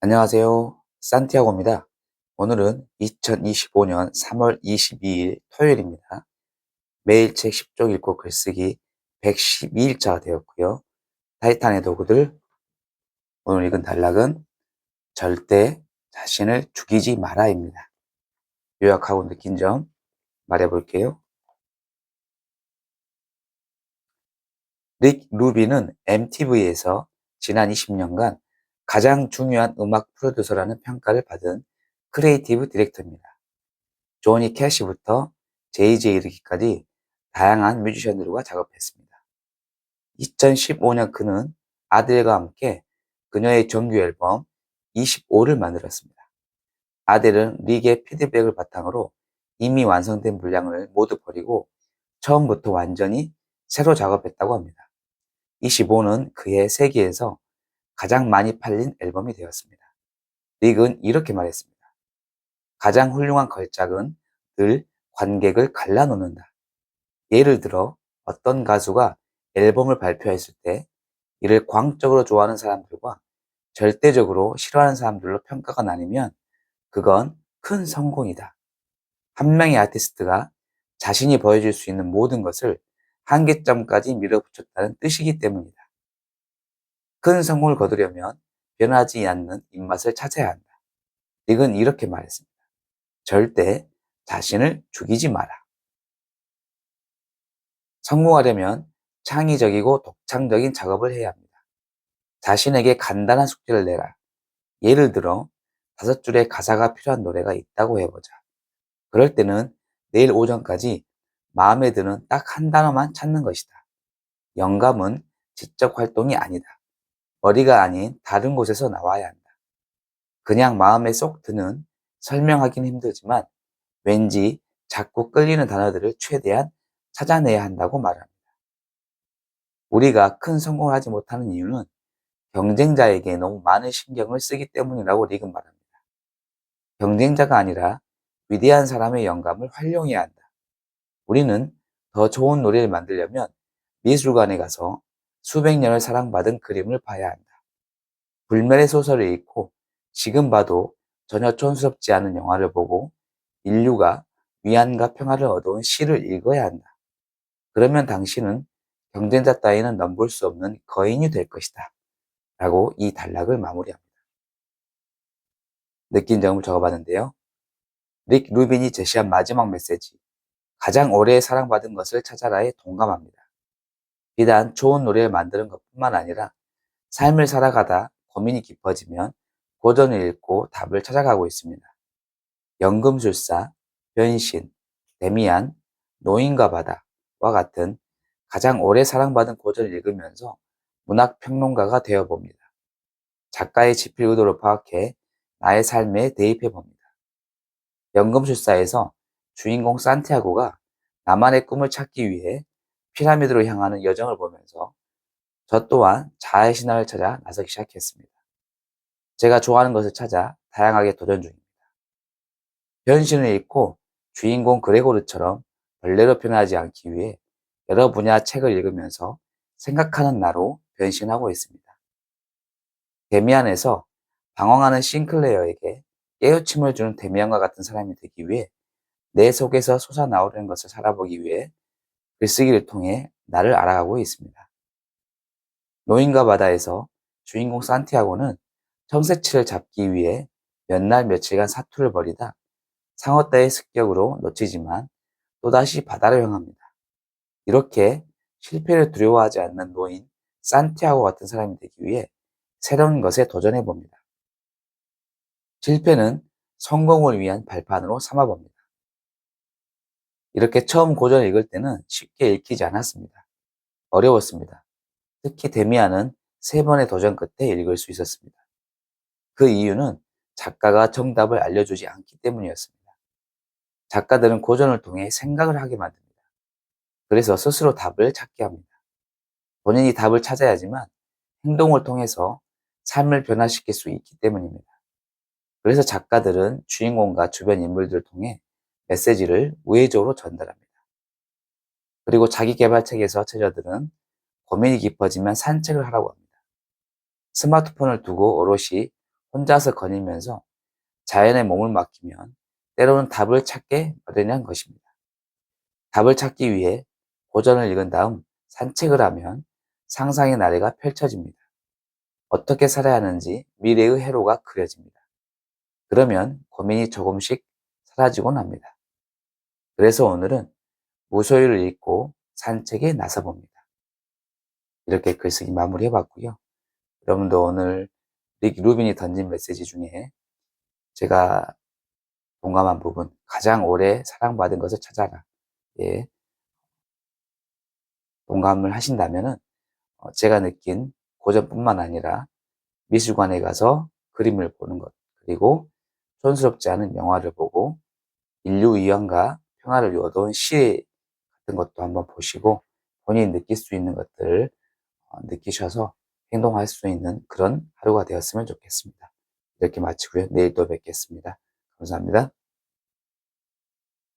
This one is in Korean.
안녕하세요. 산티아고입니다. 오늘은 2025년 3월 22일 토요일입니다. 매일 책 10쪽 읽고 글쓰기 112일차가 되었고요. 타이탄의 도구들, 오늘 읽은 단락은 절대 자신을 죽이지 마라입니다. 요약하고 느낀 점 말해볼게요. 릭 루비는 MTV에서 지난 20년간 가장 중요한 음악 프로듀서라는 평가를 받은 크리에이티브 디렉터입니다. 조니 캐시부터 제이제에 이르기까지 다양한 뮤지션들과 작업했습니다. 2015년 그는 아델과 함께 그녀의 정규 앨범 25를 만들었습니다. 아델은 릭의 피드백을 바탕으로 이미 완성된 분량을 모두 버리고 처음부터 완전히 새로 작업했다고 합니다. 25는 그의 세계에서 가장 많이 팔린 앨범이 되었습니다. 릭은 이렇게 말했습니다. 가장 훌륭한 걸작은 늘 관객을 갈라놓는다. 예를 들어 어떤 가수가 앨범을 발표했을 때 이를 광적으로 좋아하는 사람들과 절대적으로 싫어하는 사람들로 평가가 나뉘면 그건 큰 성공이다. 한 명의 아티스트가 자신이 보여줄 수 있는 모든 것을 한계점까지 밀어붙였다는 뜻이기 때문이다. 큰 성공을 거두려면 변하지 않는 입맛을 찾아야 한다. 닉은 이렇게 말했습니다. 절대 자신을 죽이지 마라. 성공하려면 창의적이고 독창적인 작업을 해야 합니다. 자신에게 간단한 숙제를 내라. 예를 들어 5줄의 가사가 필요한 노래가 있다고 해보자. 그럴 때는 내일 오전까지 마음에 드는 딱 한 단어만 찾는 것이다. 영감은 지적 활동이 아니다. 머리가 아닌 다른 곳에서 나와야 한다. 그냥 마음에 쏙 드는, 설명하긴 힘들지만 왠지 자꾸 끌리는 단어들을 최대한 찾아내야 한다고 말합니다. 우리가 큰 성공을 하지 못하는 이유는 경쟁자에게 너무 많은 신경을 쓰기 때문이라고 릭은 말합니다. 경쟁자가 아니라 위대한 사람의 영감을 활용해야 한다. 우리는 더 좋은 노래를 만들려면 미술관에 가서 수백 년을 사랑받은 그림을 봐야 한다. 불멸의 소설을 읽고 지금 봐도 전혀 촌스럽지 않은 영화를 보고 인류가 위안과 평화를 얻어온 시를 읽어야 한다. 그러면 당신은 경쟁자 따위는 넘볼 수 없는 거인이 될 것이다. 라고 이 단락을 마무리합니다. 느낀 점을 적어봤는데요. 릭 루빈이 제시한 마지막 메시지, 가장 오래 사랑받은 것을 찾아라에 동감합니다. 비단 좋은 노래를 만드는 것뿐만 아니라 삶을 살아가다 고민이 깊어지면 고전을 읽고 답을 찾아가고 있습니다. 연금술사, 변신, 데미안, 노인과 바다와 같은 가장 오래 사랑받은 고전을 읽으면서 문학평론가가 되어봅니다. 작가의 집필 의도를 파악해 나의 삶에 대입해 봅니다. 연금술사에서 주인공 산티아고가 나만의 꿈을 찾기 위해 피라미드로 향하는 여정을 보면서 저 또한 자아의 신화를 찾아 나서기 시작했습니다. 제가 좋아하는 것을 찾아 다양하게 도전 중입니다. 변신을 읽고 주인공 그레고르처럼 벌레로 변하지 않기 위해 여러 분야 책을 읽으면서 생각하는 나로 변신하고 있습니다. 데미안에서 방황하는 싱클레어에게 깨우침을 주는 데미안과 같은 사람이 되기 위해 내 속에서 솟아나오려는 것을 살아보기 위해 글쓰기를 통해 나를 알아가고 있습니다. 노인과 바다에서 주인공 산티아고는 청새치를 잡기 위해 몇 날 며칠간 사투를 벌이다 상어 떼의 습격으로 놓치지만 또다시 바다로 향합니다. 이렇게 실패를 두려워하지 않는 노인 산티아고 같은 사람이 되기 위해 새로운 것에 도전해 봅니다. 실패는 성공을 위한 발판으로 삼아 봅니다. 이렇게 처음 고전을 읽을 때는 쉽게 읽히지 않았습니다. 어려웠습니다. 특히 데미안은 3번의 도전 끝에 읽을 수 있었습니다. 그 이유는 작가가 정답을 알려주지 않기 때문이었습니다. 작가들은 고전을 통해 생각을 하게 만듭니다. 그래서 스스로 답을 찾게 합니다. 본인이 답을 찾아야지만 행동을 통해서 삶을 변화시킬 수 있기 때문입니다. 그래서 작가들은 주인공과 주변 인물들을 통해 메시지를 우회적으로 전달합니다. 그리고 자기계발책에서 저자들은 고민이 깊어지면 산책을 하라고 합니다. 스마트폰을 두고 오롯이 혼자서 거닐면서 자연에 몸을 맡기면 때로는 답을 찾게 마련한 것입니다. 답을 찾기 위해 고전을 읽은 다음 산책을 하면 상상의 나래가 펼쳐집니다. 어떻게 살아야 하는지 미래의 회로가 그려집니다. 그러면 고민이 조금씩 사라지곤 합니다. 그래서 오늘은 무소유를 읽고 산책에 나서봅니다. 이렇게 글쓰기 마무리해 봤고요. 여러분도 오늘 릭 루빈이 던진 메시지 중에 제가 동감한 부분, 가장 오래 사랑받은 것을 찾아라. 예, 동감을 하신다면은 제가 느낀 고전뿐만 아니라 미술관에 가서 그림을 보는 것, 그리고 촌스럽지 않은 영화를 보고 인류 위안과 평화를 이루어온 시 같은 것도 한번 보시고 본인이 느낄 수 있는 것들을 느끼셔서 행동할 수 있는 그런 하루가 되었으면 좋겠습니다. 이렇게 마치고요. 내일 또 뵙겠습니다. 감사합니다.